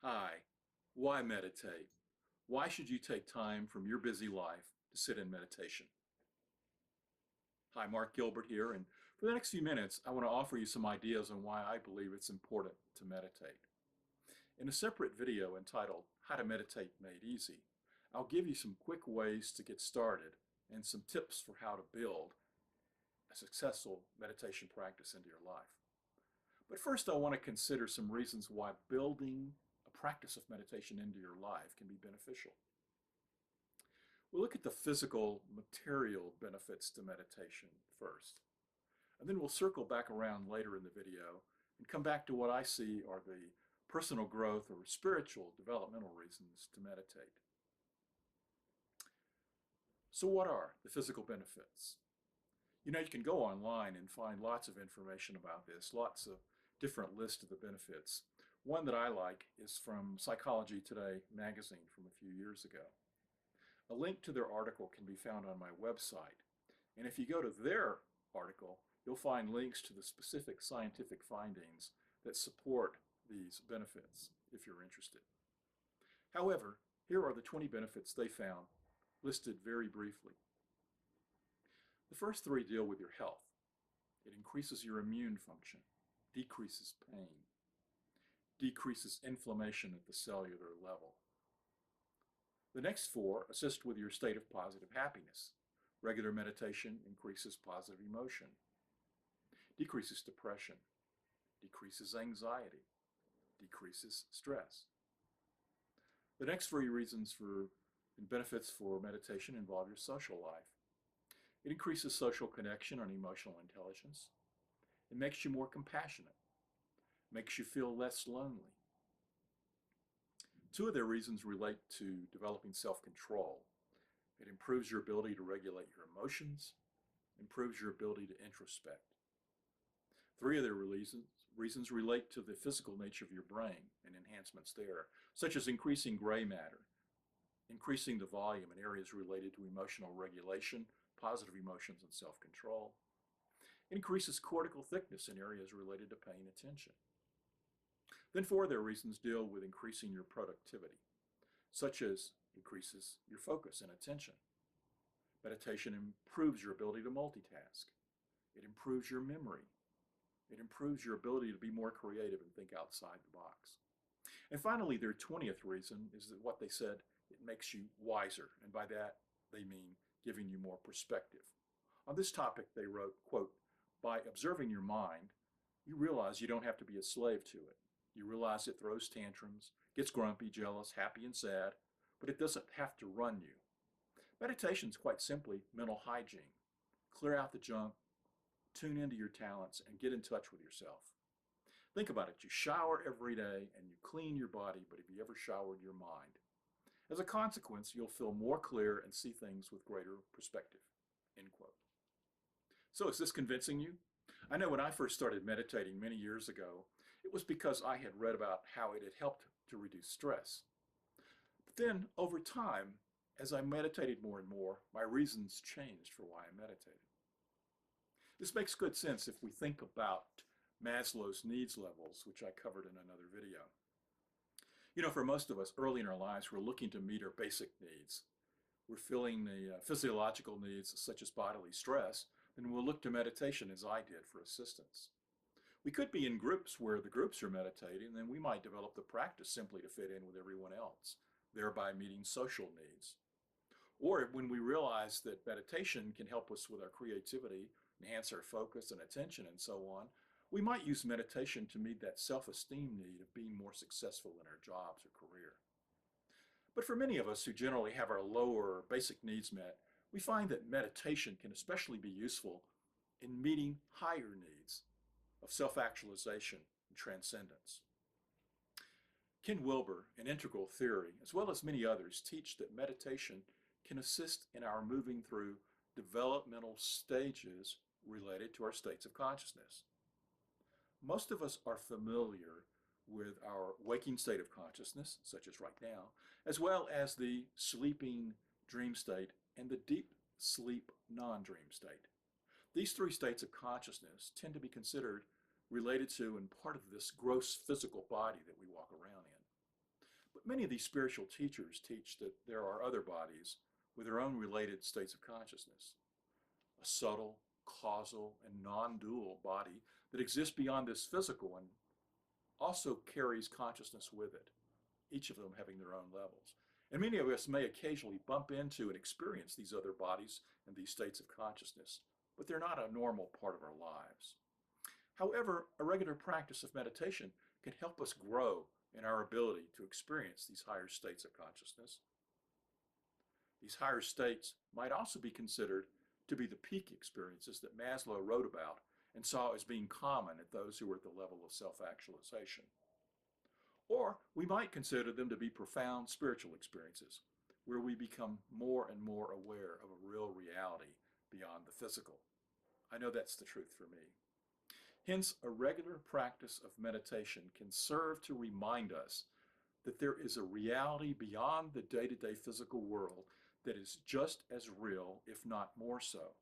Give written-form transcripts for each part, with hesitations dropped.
Hi, why meditate? Why should you take time from your busy life to sit in meditation? Hi, Mark Gilbert here, and for the next few minutes, I want to offer you some ideas on why I believe it's important to meditate. In a separate video entitled How to Meditate Made Easy, I'll give you some quick ways to get started and some tips for how to build a successful meditation practice into your life. But first, I want to consider some reasons why building a practice of meditation into your life can be beneficial. We'll look at the physical, material benefits to meditation first, and then we'll circle back around later in the video and come back to what I see are the personal growth or spiritual developmental reasons to meditate. So what are the physical benefits? You can go online and find lots of information about this, lots of different lists of the benefits. One that I like is from Psychology Today magazine from a few years ago. A link to their article can be found on my website. And if you go to their article, you'll find links to the specific scientific findings that support these benefits, if you're interested. However, here are the 20 benefits they found, listed very briefly. The first 3 deal with your health. It increases your immune function, decreases pain, decreases inflammation at the cellular level. The next 4 assist with your state of positive happiness. Regular meditation increases positive emotion, decreases depression, decreases anxiety, decreases stress. The next 3 reasons and benefits for meditation involve your social life. It increases social connection and emotional intelligence. It makes you more compassionate, makes you feel less lonely. 2 of their reasons relate to developing self-control. It improves your ability to regulate your emotions, improves your ability to introspect. 3 of their reasons relate to the physical nature of your brain and enhancements there, such as increasing gray matter, increasing the volume in areas related to emotional regulation, positive emotions, and self-control. It increases cortical thickness in areas related to paying attention. Then 4 of their reasons deal with increasing your productivity, such as increases your focus and attention. Meditation improves your ability to multitask. It improves your memory. It improves your ability to be more creative and think outside the box. And finally, their 20th reason is that what they said, it makes you wiser. And by that, they mean giving you more perspective. On this topic, they wrote, quote, "By observing your mind, you realize you don't have to be a slave to it. You realize it throws tantrums, gets grumpy, jealous, happy, and sad, but it doesn't have to run you. Meditation is quite simply mental hygiene. Clear out the junk, tune into your talents, and get in touch with yourself. Think about it. You shower every day and you clean your body, but have you ever showered your mind? As a consequence, you'll feel more clear and see things with greater perspective." End quote. So is this convincing you? I know when I first started meditating many years ago, it was because I had read about how it had helped to reduce stress. But then, over time, as I meditated more and more, my reasons changed for why I meditated. This makes good sense if we think about Maslow's needs levels, which I covered in another video. For most of us, early in our lives, we're looking to meet our basic needs. We're feeling the physiological needs, such as bodily stress, and we'll look to meditation, as I did, for assistance. We could be in groups where the groups are meditating, and then we might develop the practice simply to fit in with everyone else, thereby meeting social needs. Or when we realize that meditation can help us with our creativity, enhance our focus and attention, and so on, we might use meditation to meet that self-esteem need of being more successful in our jobs or career. But for many of us who generally have our lower basic needs met, we find that meditation can especially be useful in meeting higher needs of self-actualization and transcendence. Ken Wilber in Integral Theory, as well as many others, teach that meditation can assist in our moving through developmental stages related to our states of consciousness. Most of us are familiar with our waking state of consciousness, such as right now, as well as the sleeping dream state and the deep sleep non-dream state. These 3 states of consciousness tend to be considered related to and part of this gross physical body that we walk around in. But many of these spiritual teachers teach that there are other bodies with their own related states of consciousness, a subtle, causal, and non-dual body that exists beyond this physical and also carries consciousness with it, each of them having their own levels. And many of us may occasionally bump into and experience these other bodies and these states of consciousness, but they're not a normal part of our lives. However, a regular practice of meditation can help us grow in our ability to experience these higher states of consciousness. These higher states might also be considered to be the peak experiences that Maslow wrote about and saw as being common at those who were at the level of self-actualization. Or we might consider them to be profound spiritual experiences, where we become more and more aware of a real reality beyond the physical. I know that's the truth for me. Hence, a regular practice of meditation can serve to remind us that there is a reality beyond the day-to-day physical world that is just as real, if not more so.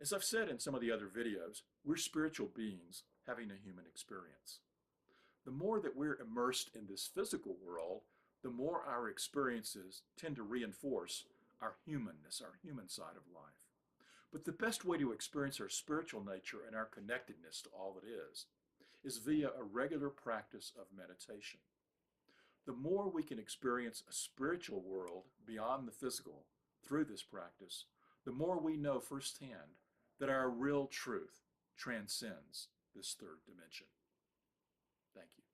As I've said in some of the other videos, we're spiritual beings having a human experience. The more that we're immersed in this physical world, the more our experiences tend to reinforce our humanness, our human side of life. But the best way to experience our spiritual nature and our connectedness to all that is via a regular practice of meditation. The more we can experience a spiritual world beyond the physical through this practice, the more we know firsthand that our real truth transcends this third dimension. Thank you.